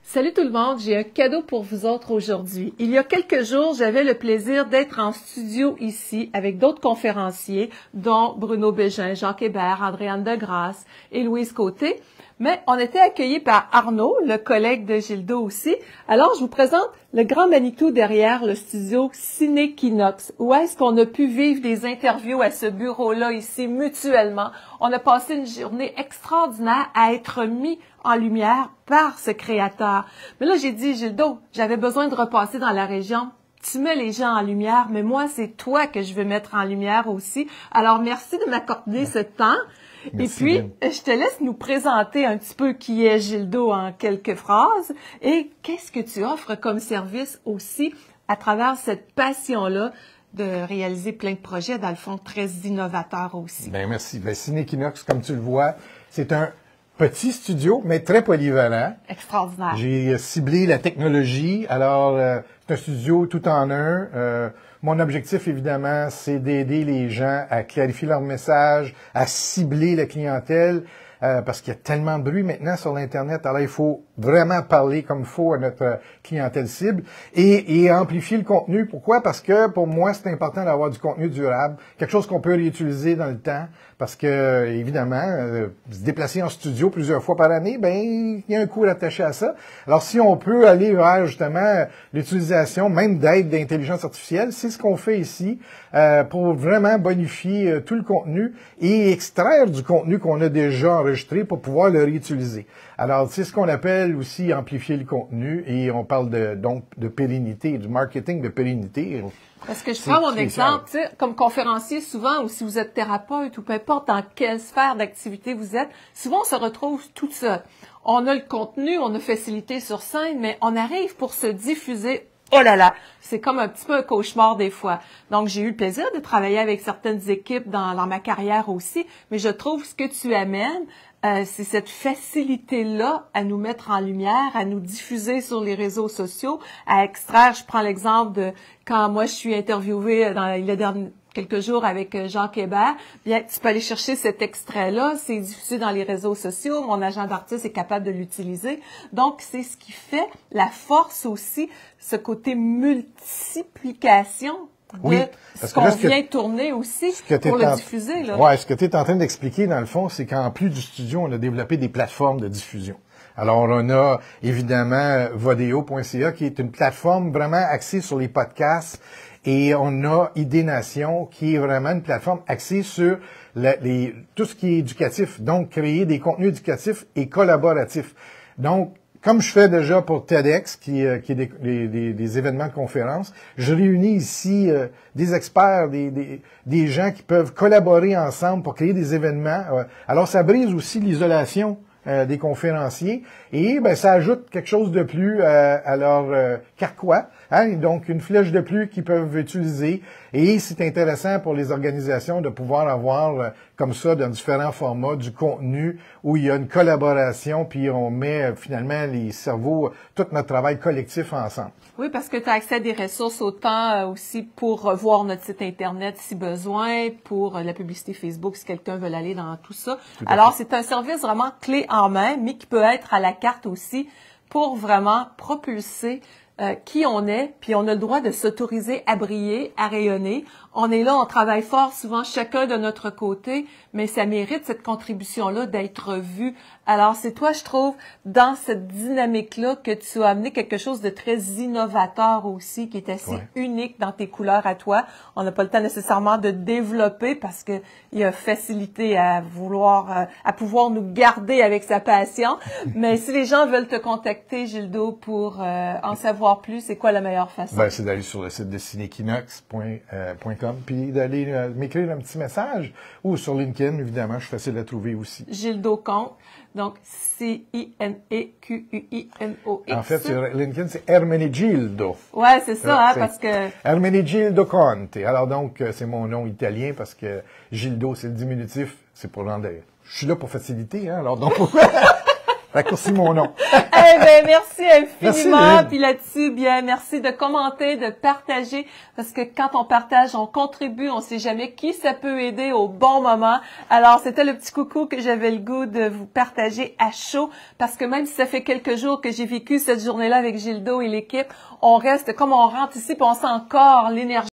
Salut tout le monde, j'ai un cadeau pour vous autres aujourd'hui. Il y a quelques jours, j'avais le plaisir d'être en studio ici avec d'autres conférenciers, dont Bruno Bégin, Jacques Hébert, Andréane Degrasse et Louise Côté. Mais on était accueillis par Arnaud, le collègue de Gildo aussi. Alors, je vous présente le grand Manitou derrière le studio Ciné-Kinox, où est-ce qu'on a pu vivre des interviews à ce bureau-là ici mutuellement. On a passé une journée extraordinaire à être mis en lumière par ce créateur. Mais là, j'ai dit, Gildo, j'avais besoin de repasser dans la région. Tu mets les gens en lumière, mais moi, c'est toi que je veux mettre en lumière aussi. Alors, merci de m'accorder ce temps. Merci, Et puis, Ben. je te laisse nous présenter un petit peu qui est Gildo en quelques phrases et qu'est-ce que tu offres comme service aussi à travers cette passion-là de réaliser plein de projets, dans le fond, très innovateurs aussi. Ben, merci. Ben, Ciné-Kinox, comme tu le vois, c'est un petit studio, mais très polyvalent. Extraordinaire. J'ai ciblé la technologie. Alors, c'est un studio tout en un. Mon objectif, évidemment, c'est d'aider les gens à clarifier leur message, à cibler la clientèle, parce qu'il y a tellement de bruit maintenant sur l'Internet. Alors, il faut vraiment parler comme il faut à notre clientèle cible et amplifier le contenu. Pourquoi? Parce que pour moi, c'est important d'avoir du contenu durable, quelque chose qu'on peut réutiliser dans le temps, parce que, évidemment, se déplacer en studio plusieurs fois par année, ben il y a un coût attaché à ça. Alors, si on peut aller vers, justement, l'utilisation même d'aide d'intelligence artificielle, c'est ce qu'on fait ici pour vraiment bonifier tout le contenu et extraire du contenu qu'on a déjà enregistré pour pouvoir le réutiliser. Alors, c'est ce qu'on appelle aussi amplifier le contenu et on parle donc de pérennité, du marketing de pérennité. Parce que je prends mon exemple, tu sais, comme conférencier, souvent, ou si vous êtes thérapeute ou peu importe dans quelle sphère d'activité vous êtes, souvent on se retrouve tout seul. On a le contenu, on a facilité sur scène, mais on arrive pour se diffuser. Oh là là, c'est comme un petit peu un cauchemar des fois. Donc, j'ai eu le plaisir de travailler avec certaines équipes dans ma carrière aussi, mais je trouve ce que tu amènes, c'est cette facilité-là à nous mettre en lumière, à nous diffuser sur les réseaux sociaux, à extraire. Je prends l'exemple de quand moi je suis interviewée il y a quelques jours avec Jacques Hébert, bien, tu peux aller chercher cet extrait-là, c'est diffusé dans les réseaux sociaux, mon agent d'artiste est capable de l'utiliser. Donc, c'est ce qui fait la force aussi, ce côté multiplication de ce qu'on vient tourner aussi pour le diffuser. Oui, ce que tu es en train d'expliquer, dans le fond, c'est qu'en plus du studio, on a développé des plateformes de diffusion. Alors, on a évidemment Vodeo.ca, qui est une plateforme vraiment axée sur les podcasts, et on a Idée Nation, qui est vraiment une plateforme axée sur tout ce qui est éducatif, donc créer des contenus éducatifs et collaboratifs. Donc, comme je fais déjà pour TEDx, qui est des événements de conférence, je réunis ici des experts, des gens qui peuvent collaborer ensemble pour créer des événements. Alors, ça brise aussi l'isolation des conférenciers et ben ça ajoute quelque chose de plus à leur carquois, hein? Donc une flèche de plus qu'ils peuvent utiliser et c'est intéressant pour les organisations de pouvoir avoir comme ça dans différents formats du contenu où il y a une collaboration puis on met finalement les cerveaux, tout notre travail collectif ensemble. Oui, parce que tu as accès à des ressources autant aussi pour revoir notre site Internet si besoin, pour la publicité Facebook si quelqu'un veut aller dans tout ça. Alors, c'est un service vraiment clé en main, mais qui peut être à la carte aussi pour vraiment propulser qui on est, puis on a le droit de s'autoriser à briller, à rayonner. On est là, on travaille fort, souvent chacun de notre côté, mais ça mérite cette contribution-là d'être vue. Alors, c'est toi, je trouve, dans cette dynamique-là, que tu as amené quelque chose de très innovateur aussi, qui est assez unique dans tes couleurs à toi. On n'a pas le temps nécessairement de développer parce que il y a facilité à pouvoir nous garder avec sa passion. Mais si les gens veulent te contacter, Gildo, pour en savoir plus, c'est quoi la meilleure façon? Ben, c'est d'aller sur le site de cinékinox.com puis d'aller m'écrire un petit message ou sur LinkedIn, évidemment, je suis facile à trouver aussi. Gildo Comte, donc C-I-N-E-Q-U-I-N-O-X. En fait, sur LinkedIn, c'est Ermenegildo. Ouais, c'est ça, parce que... Ermenegildo Conte. Alors donc, c'est mon nom italien parce que Gildo, c'est le diminutif, c'est pour rendre... Je suis là pour faciliter, hein, alors donc... Raccourcis mon nom. Eh ben, merci infiniment. Merci, Puis là-dessus, bien, merci de commenter, de partager, parce que quand on partage, on contribue, on sait jamais qui ça peut aider au bon moment. Alors, c'était le petit coucou que j'avais le goût de vous partager à chaud, parce que même si ça fait quelques jours que j'ai vécu cette journée-là avec Gildo et l'équipe, on reste, comme on rentre ici, puis on sent encore l'énergie